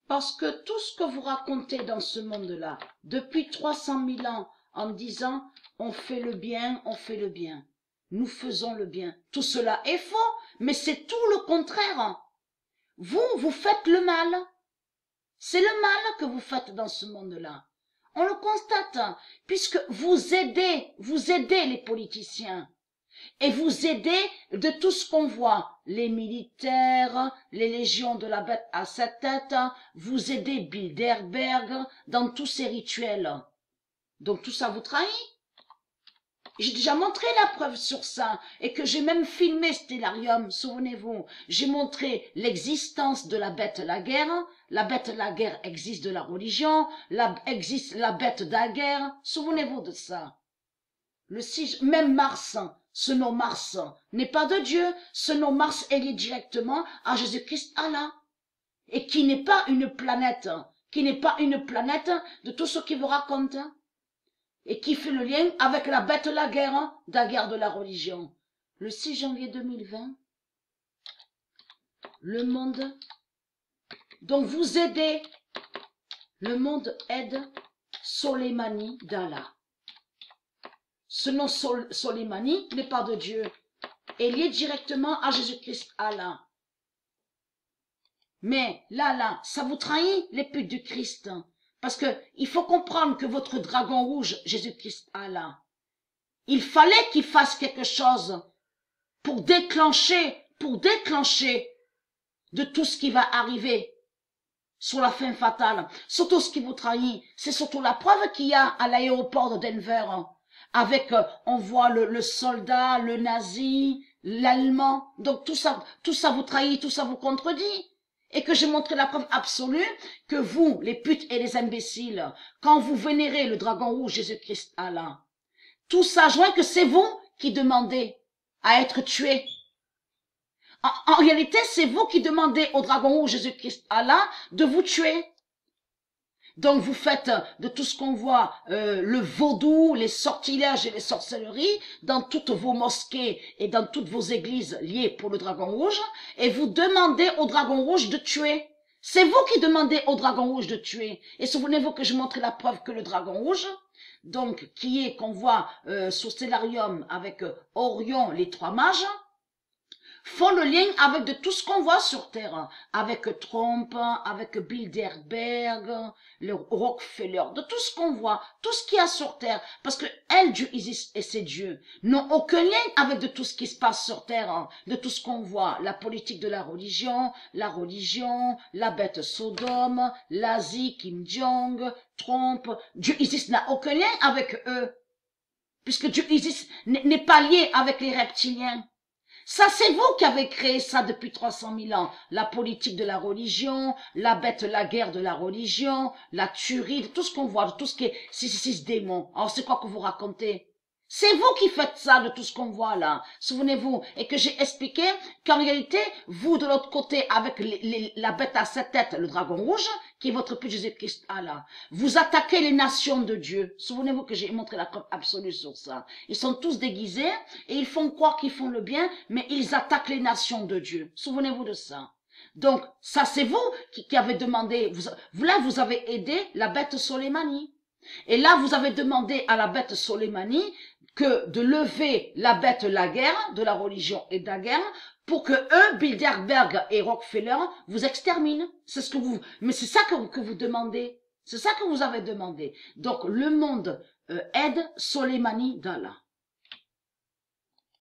Parce que tout ce que vous racontez dans ce monde-là, depuis 300 000 ans, en disant on fait le bien, on fait le bien, nous faisons le bien, tout cela est faux, mais c'est tout le contraire. Vous faites le mal. C'est le mal que vous faites dans ce monde-là. On le constate, puisque vous aidez les politiciens. Et vous aidez de tout ce qu'on voit, les militaires, les légions de la bête à 7 têtes, vous aidez Bilderberg dans tous ces rituels. Donc tout ça vous trahit. J'ai déjà montré la preuve sur ça et que j'ai même filmé Stellarium, souvenez-vous. J'ai montré l'existence de la bête la guerre. La bête la guerre existe de la religion, existe la bête de la guerre. Souvenez-vous de ça. Même Mars, ce nom Mars n'est pas de Dieu. Ce nom Mars est lié directement à Jésus-Christ Allah. Et qui n'est pas une planète, de tout ce qu'il vous raconte. Et qui fait le lien avec la bête de la guerre de la religion. Le 6 janvier 2020, le monde, donc vous aidez, le monde aide Soleimani d'Allah. Ce nom Soleimani n'est pas de Dieu, est lié directement à Jésus-Christ Allah. Mais là, ça vous trahit les putes du Christ. Parce que il faut comprendre que votre dragon rouge, Jésus-Christ Allah, il fallait qu'il fasse quelque chose pour déclencher de tout ce qui va arriver sur la fin fatale. Surtout ce qui vous trahit, c'est surtout la preuve qu'il y a à l'aéroport de Denver. Avec, on voit le soldat, le nazi, l'allemand. Donc tout ça vous trahit, tout ça vous contredit. Et que j'ai montré la preuve absolue que vous, les putes et les imbéciles, quand vous vénérez le dragon rouge Jésus-Christ Allah, tout ça joint que c'est vous qui demandez à être tué. En réalité, c'est vous qui demandez au dragon rouge Jésus-Christ Allah de vous tuer. Donc vous faites de tout ce qu'on voit, le vaudou, les sortilèges et les sorcelleries dans toutes vos mosquées et dans toutes vos églises liées pour le dragon rouge, et vous demandez au dragon rouge de tuer. C'est vous qui demandez au dragon rouge de tuer. Et souvenez-vous que je montrais la preuve que le dragon rouge, donc qui est qu'on voit sur Stellarium avec Orion, les 3 mages, font le lien avec de tout ce qu'on voit sur Terre, avec Trump, avec Bilderberg, le Rockefeller, de tout ce qu'on voit, tout ce qu'il y a sur Terre, parce que elle, Dieu Isis et ses dieux, n'ont aucun lien avec de tout ce qui se passe sur Terre, de tout ce qu'on voit, la politique de la religion, la bête Sodome, l'Asie, Kim Jong, Trump, Dieu Isis n'a aucun lien avec eux, puisque Dieu Isis n'est pas lié avec les reptiliens. Ça, c'est vous qui avez créé ça depuis 300 000 ans. La politique de la religion, la bête, la guerre de la religion, la tuerie, tout ce qu'on voit, de tout ce qui est 666 démons. Alors, c'est quoi que vous racontez? C'est vous qui faites ça de tout ce qu'on voit là. Souvenez-vous. Et que j'ai expliqué qu'en réalité, vous de l'autre côté, avec la bête à 7 têtes, le dragon rouge, qui est votre plus Jésus-Christ Allah, vous attaquez les nations de Dieu. Souvenez-vous que j'ai montré la preuve absolue sur ça. Ils sont tous déguisés et ils font croire qu'ils font le bien, mais ils attaquent les nations de Dieu. Souvenez-vous de ça. Donc, ça c'est vous qui avez demandé, vous avez aidé la bête Soleimani. Et là, vous avez demandé à la bête Soleimani que de lever la bête la guerre, de la religion et de la guerre, pour que eux, Bilderberg et Rockefeller, vous exterminent. C'est ce que mais c'est ça que vous demandez. C'est ça que vous avez demandé. Donc, le monde aide Soleimani d'Allah.